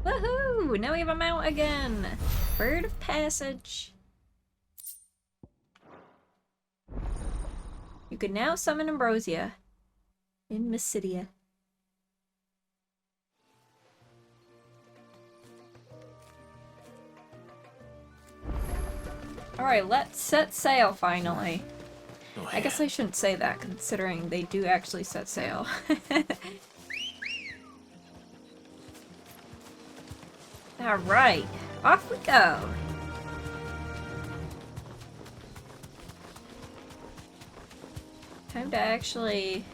Woohoo! Now we have a mount again! Bird of Passage. You can now summon Ambrosia in Mysidia. Alright, let's set sail finally. Oh, yeah. I guess I shouldn't say that considering they do actually set sail. Alright, off we go. Time to actually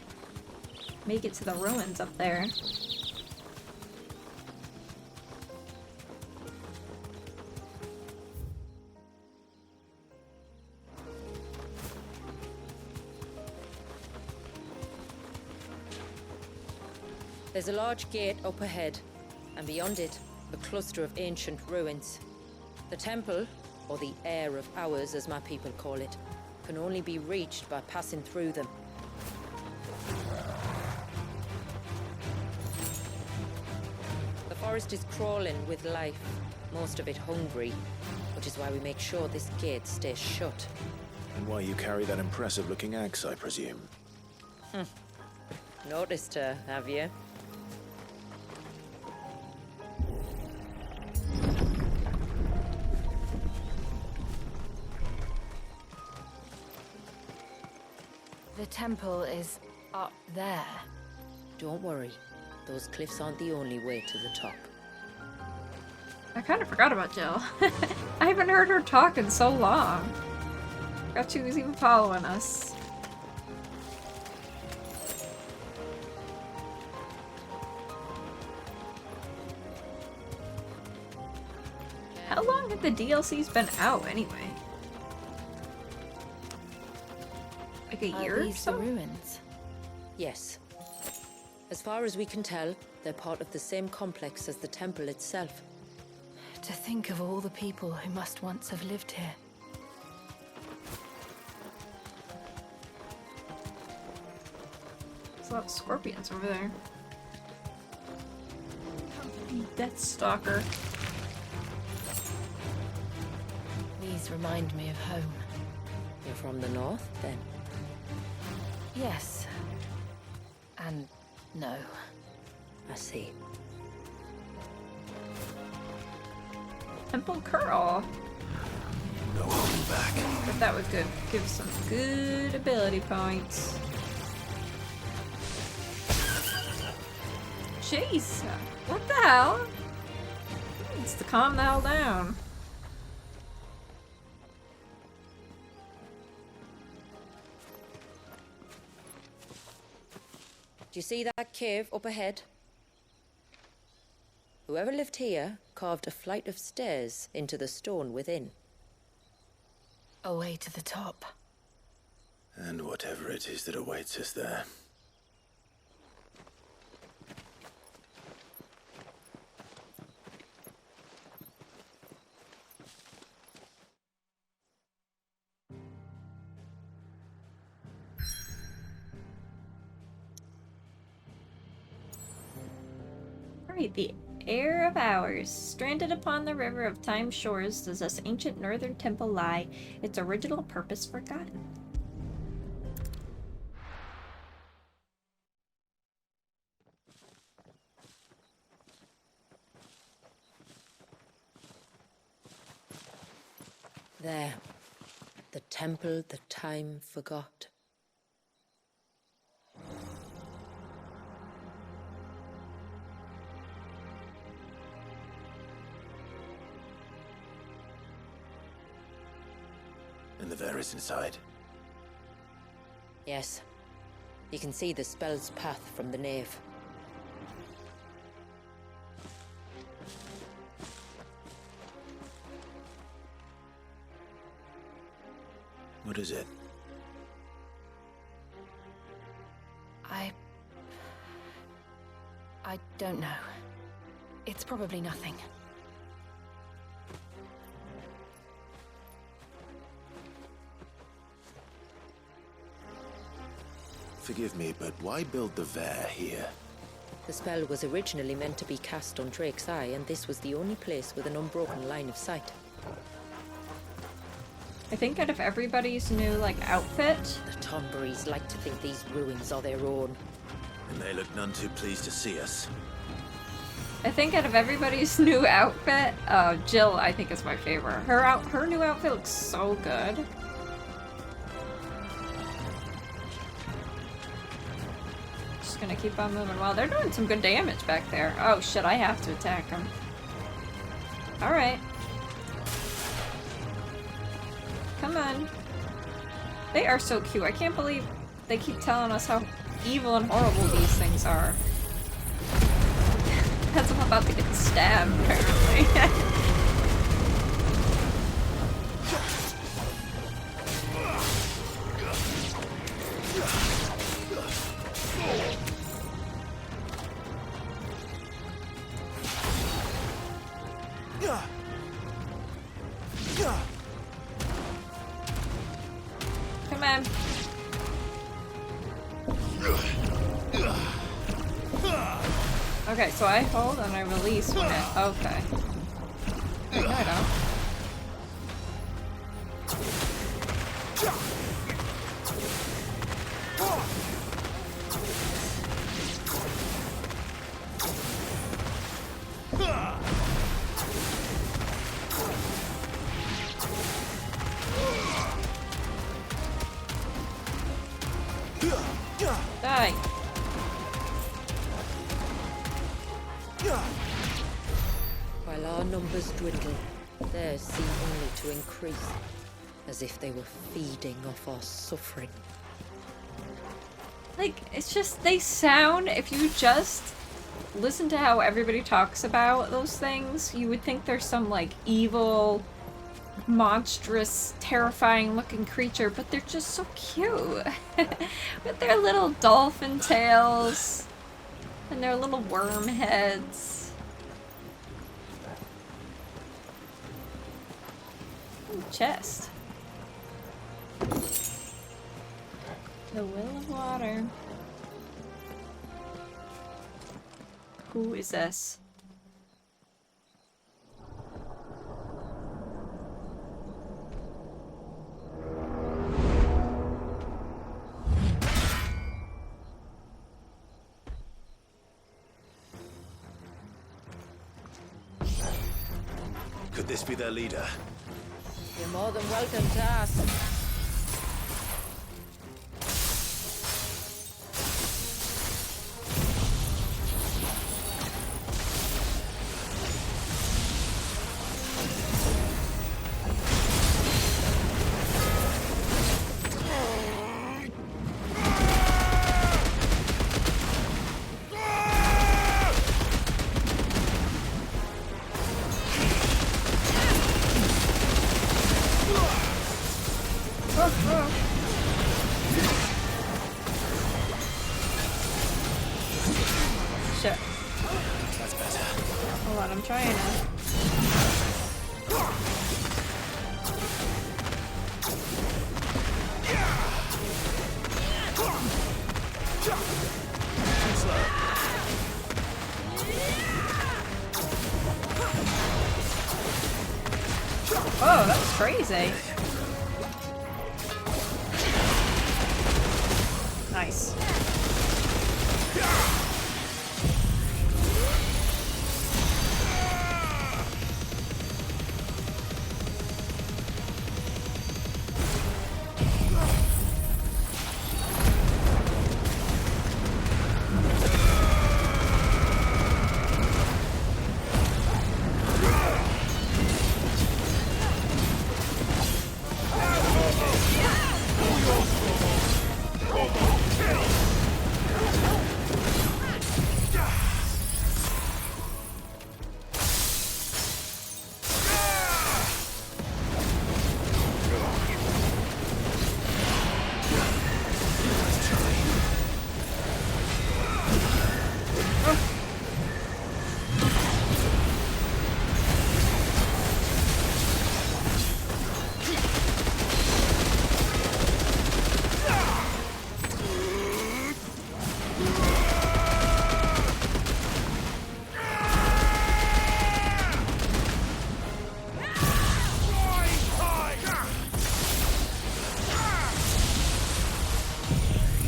make it to the ruins up there. There's a large gate up ahead, and beyond it, a cluster of ancient ruins. The temple, or the Aire of Hours as my people call it, can only be reached by passing through them. The forest is crawling with life, most of it hungry, which is why we make sure this gate stays shut. And why you carry that impressive-looking axe, I presume? Noticed her, have you? The temple is up there. Don't worry. Those cliffs aren't the only way to the top. I kind of forgot about Jill. I haven't heard her talk in so long. Forgot she was even following us. How long have the DLCs been out anyway? Like a year or so? The ruins? Yes. As far as we can tell, they're part of the same complex as the temple itself. To think of all the people who must once have lived here. There's a lot of scorpions over there. Death Stalker. These remind me of home. You're from the north, then? Yes. And no. I see. Temple Curl. No holding back. But that would give some good ability points. Jeez, what the hell? It's to calm the hell down. Do you see that cave up ahead? Whoever lived here carved a flight of stairs into the stone within. A way to the top. And whatever it is that awaits us there. Alright, the Aire of ours. Stranded upon the river of Time's shores does this ancient northern temple lie, its original purpose forgotten. There. The temple that time forgot. And the Varys inside. Yes. You can see the spell's path from the nave. What is it? I don't know. It's probably nothing. Forgive me, but why build the Vare here? The spell was originally meant to be cast on Drake's Eye, and this was the only place with an unbroken line of sight. I think out of everybody's new, like, outfit... The Tonberries like to think these ruins are their own. And they look none too pleased to see us. I think out of everybody's new outfit, Jill, I think, is my favorite. Her new outfit looks so good. Just gonna keep on moving. Well, they're doing some good damage back there. Oh shit, I have to attack them. Alright. Come on. They are so cute. I can't believe they keep telling us how evil and horrible these things are. As I'm about to get stabbed, apparently. Come on. Okay, so I hold and I release when it... Okay. No, I don't. Die. While our numbers dwindle, theirs seem only to increase, as if they were feeding off our suffering. Like, it's just, they sound, if you just listen to how everybody talks about those things, you would think there's some, like, evil, monstrous, terrifying looking creature, but they're just so cute. With their little dolphin tails and their little worm heads. Ooh, chest. The Will of Water. Who is this? Could this be their leader? You're more than welcome to ask. Shit. That's better. Hold on, I'm trying to. Oh, that was crazy. Nice.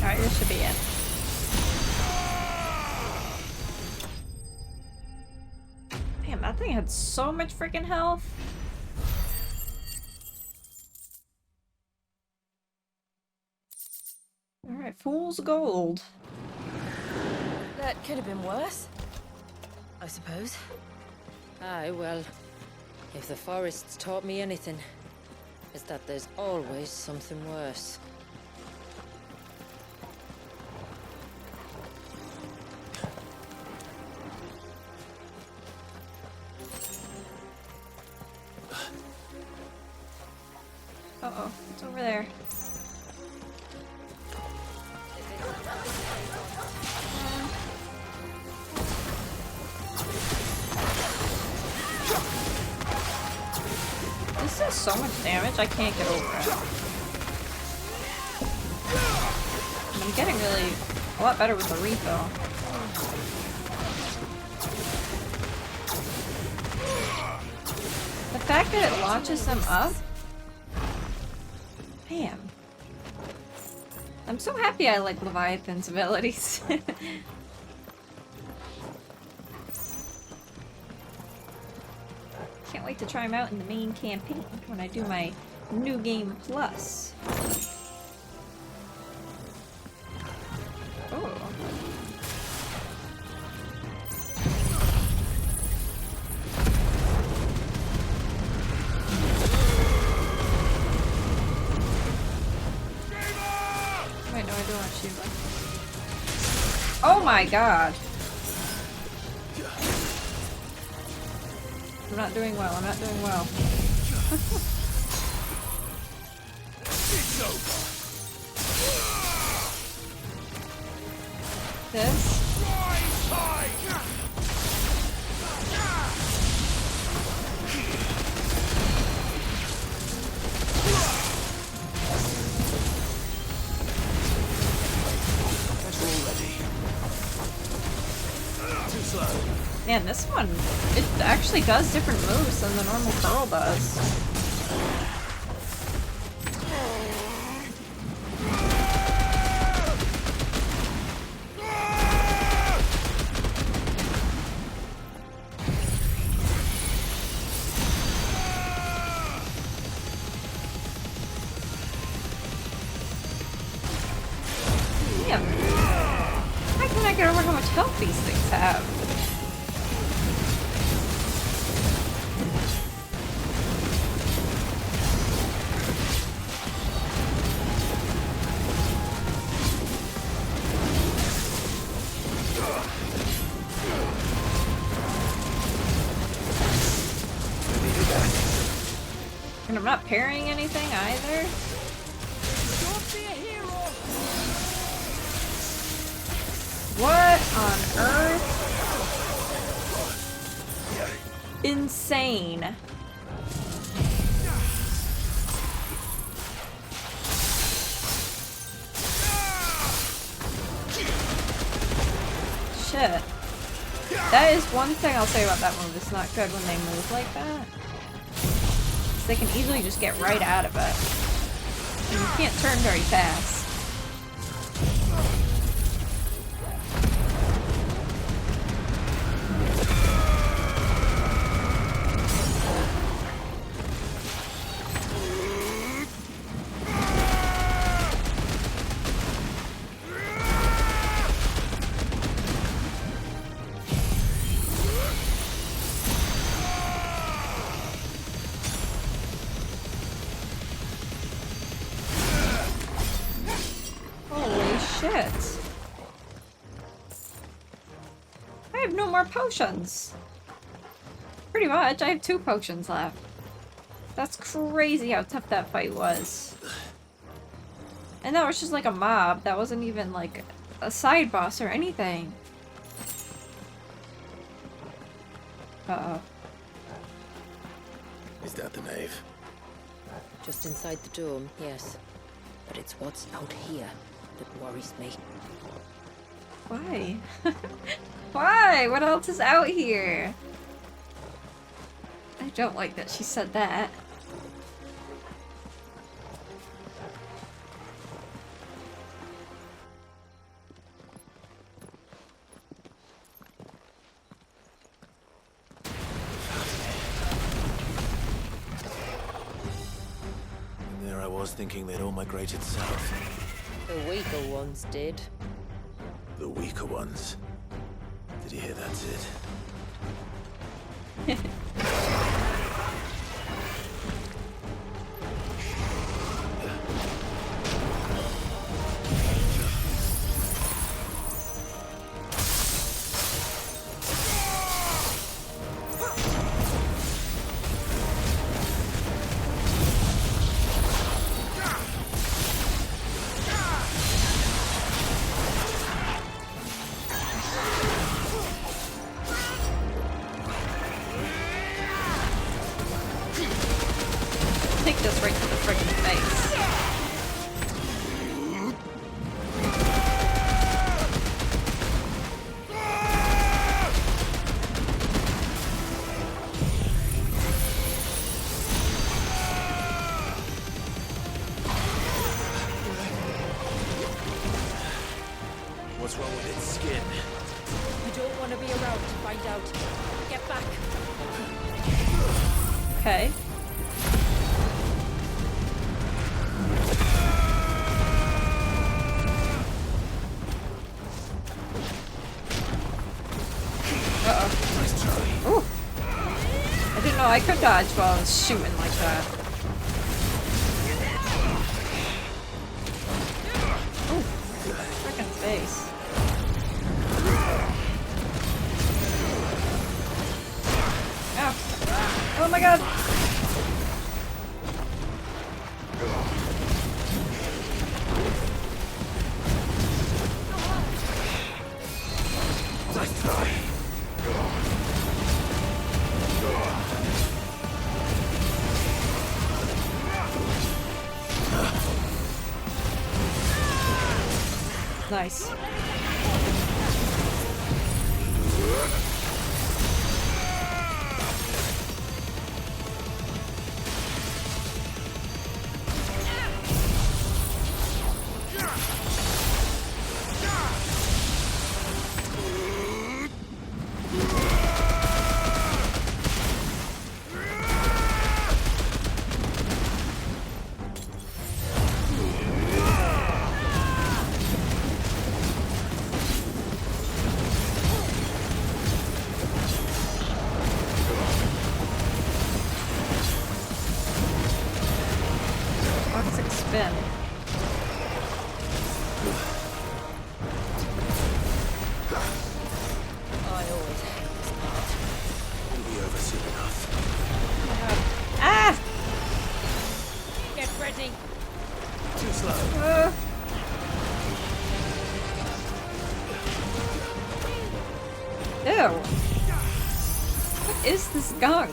Alright, this should be it. Damn, that thing had so much freaking health. Alright, fool's gold. That could have been worse, I suppose. Aye, well, if the forest's taught me anything, it's that there's always something worse. Uh-oh, it's over there. This does so much damage, I can't get over it. I'm getting really a lot better with the refill. The fact that it launches them up? Man. I'm so happy I like Leviathan's abilities. Can't wait to try them out in the main campaign when I do my New Game Plus. Oh. Wait, no, I don't want Shiva. Oh my god! I'm not doing well, I'm not doing well. This? Man, this one, it actually does different moves than the normal pearl does. Damn. How can I get over how much health these things have? And I'm not parrying anything either. What on earth? Insane. Shit. That is one thing I'll say about that move. It's not good when they move like that. They can easily just get right out of it. And you can't turn very fast. I have no more potions. Pretty much, I have 2 potions left. That's crazy how tough that fight was. And that was just like a mob. That wasn't even like a side boss or anything. Uh-oh. Is that the nave? Just inside the dome, yes. But it's what's out here that worries me. Why? Why? What else is out here? I don't like that she said that. And there I was thinking they'd all migrated south. The weaker ones did. The weaker ones. Did you hear that's it? Take this right to the friggin' face. What's wrong with its skin? You don't want to be around to find out. Get back. Okay. Uh-oh. Ooh. I didn't know I could dodge while I was shooting like that. Ooh. Frickin' face. Ow. Oh my god! Nice try. Nice. been. I always hate this part. It'll be over soon enough. Ah! Get ready. Too slow. Ew. What is this gunk?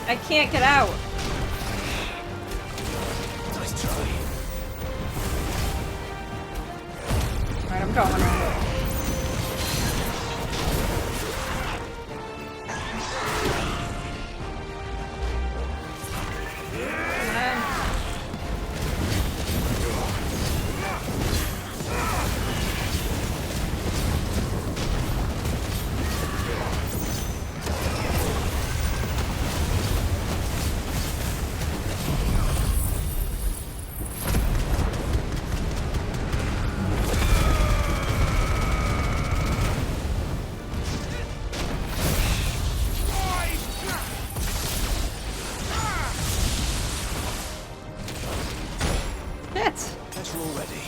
I can't get out. Nice try. Alright, I'm going. Better already.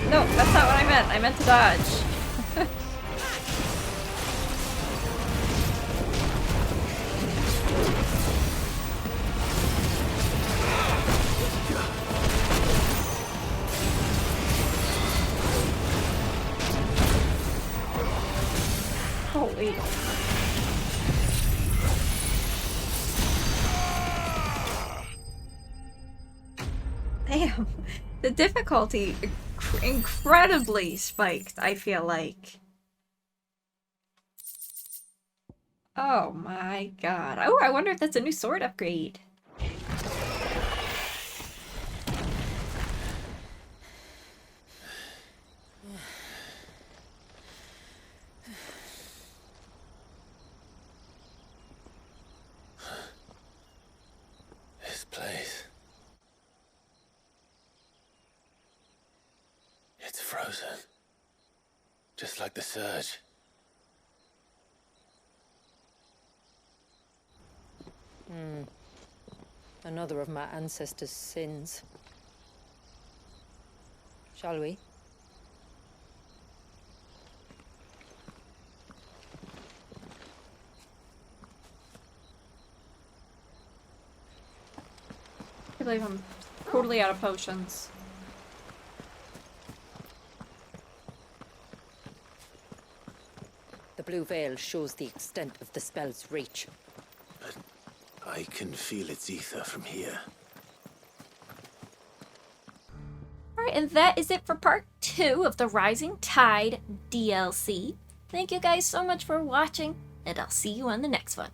No, that's not what I meant. I meant to dodge. Holy. Damn. The difficulty incredibly spiked, I feel like. Oh my god. Oh, I wonder if that's a new sword upgrade. This place. It's frozen. Just like the surge. Another of my ancestors' sins. Shall we? I believe I'm totally out of potions. The blue veil shows the extent of the spell's reach. But I can feel its ether from here. Alright, and that is it for part 2 of the Rising Tide DLC. Thank you guys so much for watching, and I'll see you on the next one.